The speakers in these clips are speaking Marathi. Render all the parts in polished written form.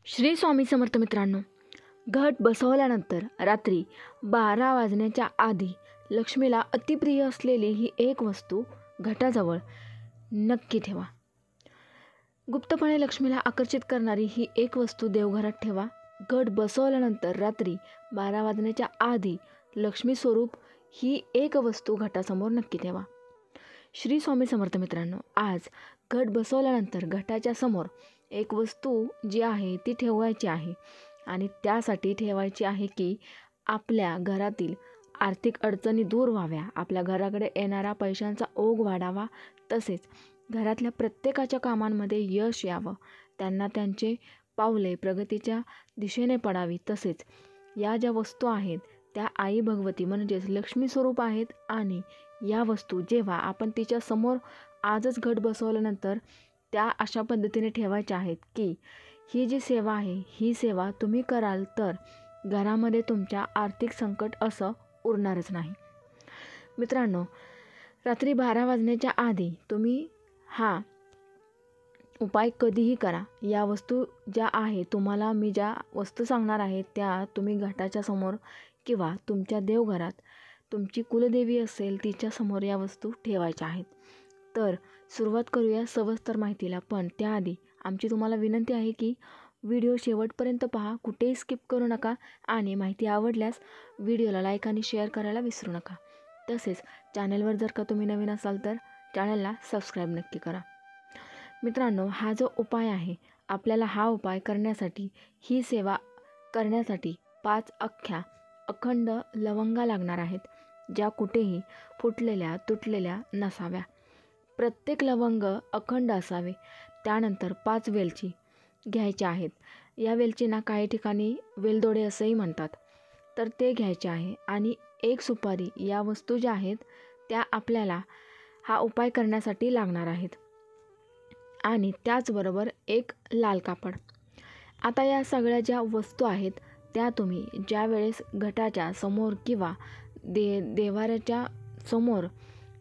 श्री स्वामी समर्थ मित्रांनो, घट बसवल्यानंतर रात्री 12 वाजण्याच्या आधी लक्ष्मीला अतिप्रिय असलेली ही एक वस्तू घटाजवळ नक्की ठेवा. गुप्तपणे लक्ष्मीला आकर्षित करणारी ही एक वस्तू देवघरात ठेवा. घट बसवल्यानंतर रात्री 12 वाजण्याच्या आधी लक्ष्मी स्वरूप ही एक वस्तू घटासमोर नक्की ठेवा. श्री स्वामी समर्थ मित्रांनो, आज घट बसवल्यानंतर घटाच्या समोर एक वस्तू जी आहे ती ठेवायची आहे आणि त्यासाठी ठेवायची आहे की आपल्या घरातील आर्थिक अडचणी दूर व्हाव्या, आपल्या घराकडे येणारा पैशांचा ओघ वाढावा, तसेच घरातल्या प्रत्येकाच्या कामांमध्ये यश यावं, त्यांना त्यांचे पावले प्रगतीच्या दिशेने पडावी. तसेच या ज्या वस्तू आहेत त्या आई भगवती म्हणजेच लक्ष्मी स्वरूप आहेत आणि या वस्तू जेव्हा आपण तिच्या समोर आजच घट बसवल्यानंतर त्या अशा पद्धतीने ठेवायच्या आहेत की ही जी सेवा आहे ही सेवा तुम्ही कराल तर घरामध्ये तुमच्या आर्थिक संकट असं उरणारच नाही. मित्रांनो, रात्री 12 वाजण्याच्या आधी तुम्ही हा उपाय कधीही करा. या वस्तू ज्या आहे तुम्हाला मी ज्या वस्तू सांगणार आहे त्या तुम्ही घटाच्या समोर किंवा तुमच्या देवघरात तुमची कुलदेवी असेल तिच्या समोर या वस्तू ठेवायच्या आहेत. तर सुरुवात करूया सविस्तर माहितीला, पण त्याआधी आमची तुम्हाला विनंती आहे की व्हिडिओ शेवटपर्यंत पहा, कुठेही स्किप करू नका आणि माहिती आवडल्यास व्हिडिओला लाईक आणि शेअर करायला विसरू नका. तसेच चॅनलवर जर का तुम्ही नवीन असाल तर चॅनलला सबस्क्राईब नक्की करा. मित्रांनो, हा जो उपाय आहे आपल्याला हा उपाय करण्यासाठी ही सेवा करण्यासाठी 5 अखंड लवंगा लागणार आहेत, ज्या कुठेही फुटलेल्या तुटलेल्या नसाव्या. प्रत्येक लवंग अखंड असावे. त्यानंतर 5 वेलची घ्यायच्या आहेत. या वेलचींना काही ठिकाणी वेलदोडे असंही म्हणतात, तर ते घ्यायचे आहे. आणि 1 सुपारी. या वस्तू ज्या आहेत त्या आपल्याला हा उपाय करण्यासाठी लागणार आहेत. आणि त्याचबरोबर 1 लाल कापड. आता या सगळ्या ज्या वस्तू आहेत त्या तुम्ही ज्या वेळेस घटाच्या समोर किंवा देवाऱ्याच्या समोर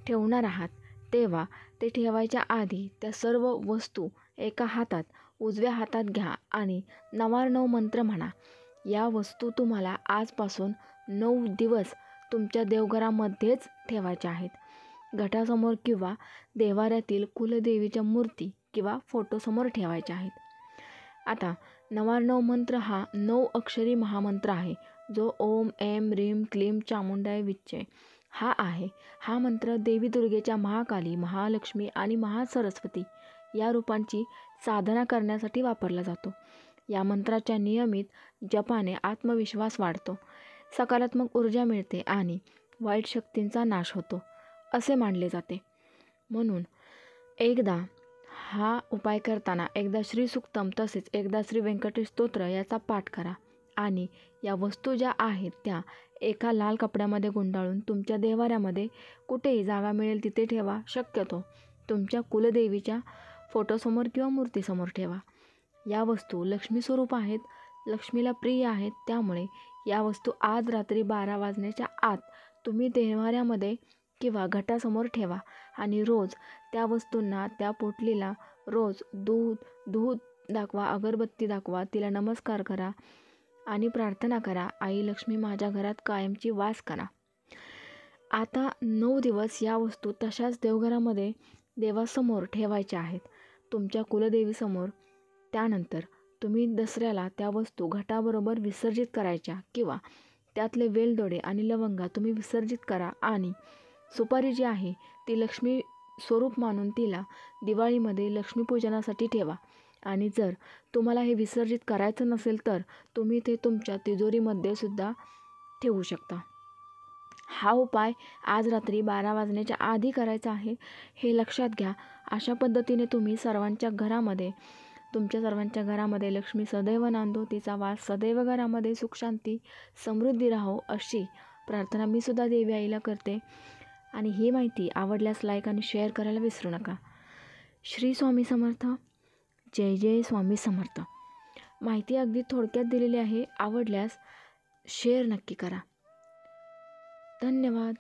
ठेवणार आहात तेव्हा ते ठेवायच्या आधी त्या सर्व वस्तू एका हातात उजव्या हातात घ्या आणि 9 मंत्र म्हणा. या वस्तू तुम्हाला आजपासून 9 दिवस तुमच्या देवघरामध्येच ठेवायच्या आहेत. घटासमोर किंवा देवाऱ्यातील कुलदेवीच्या मूर्ती किंवा फोटोसमोर ठेवायच्या आहेत. आता 9 मंत्र हा 9 अक्षरी महामंत्र आहे, जो ओम ऐं ह्रीं क्लीं चामुंडाय विच्चे हा आहे. हा मंत्र देवी दुर्गेच्या महाकाली, महालक्ष्मी आणि महासरस्वती या रूपांची साधना करण्यासाठी वापरला जातो. या मंत्राच्या नियमित जपाने आत्मविश्वास वाढतो, सकारात्मक ऊर्जा मिळते आणि वाईट शक्तींचा नाश होतो असे मानले जाते. म्हणून एकदा हा उपाय करताना एकदा श्री सुक्तम तसेच एकदा श्री व्यंकटेश स्तोत्र याचा पाठ करा आणि या वस्तू ज्या आहेत त्या एका लाल कपड्यामध्ये गुंडाळून तुमच्या देवाऱ्यामध्ये कुठेही जागा मिळेल तिथे ठेवा. शक्यतो तुमच्या कुलदेवीच्या फोटोसमोर किंवा मूर्तीसमोर ठेवा. या वस्तू लक्ष्मी स्वरूप आहेत, लक्ष्मीला प्रिय आहेत, त्यामुळे या वस्तू आज रात्री 12 वाजण्याच्या आत तुम्ही देवाऱ्यामध्ये किंवा घटासमोर ठेवा आणि रोज त्या वस्तूंना, त्या पोटलीला रोज दूध दाखवा, अगरबत्ती दाखवा, तिला नमस्कार करा आणि प्रार्थना करा, आई लक्ष्मी माझ्या घरात कायमची वास करा. आता 9 दिवस या वस्तू तशाच देवघरामध्ये देवासमोर ठेवायच्या आहेत, तुमच्या कुलदेवीसमोर. त्यानंतर तुम्ही दसऱ्याला त्या वस्तू घटाबरोबर विसर्जित करायच्या किंवा त्यातले वेलदोडे आणि लवंगा तुम्ही विसर्जित करा आणि सुपारी जी आहे ती लक्ष्मी स्वरूप मानून तिला दिवाळीमध्ये लक्ष्मीपूजनासाठी ठेवा. आणि जर तुम्हाला हे विसर्जित करायचं नसेल तर तुम्ही ते तुमच्या तिजोरीमध्ये सुद्धा ठेवू शकता. हा उपाय आज रात्री 12 वाजण्याच्या आधी करायचा आहे, हे लक्षात घ्या. अशा पद्धतीने तुम्ही तुमच्या सर्वांच्या घरामध्ये लक्ष्मी सदैव नांदो, तिचा वास सदैव घरामध्ये, सुख शांती समृद्धी राहो अशी प्रार्थना मी सुद्धा देवी आईला करते. आणि ही माहिती आवडल्यास लाईक आणि शेअर करायला विसरू नका. श्री स्वामी समर्थ. जय जय स्वामी समर्थ. माहिती अगदी थोडक्यात दिलेली आहे. आवडल्यास शेअर नक्की करा. धन्यवाद.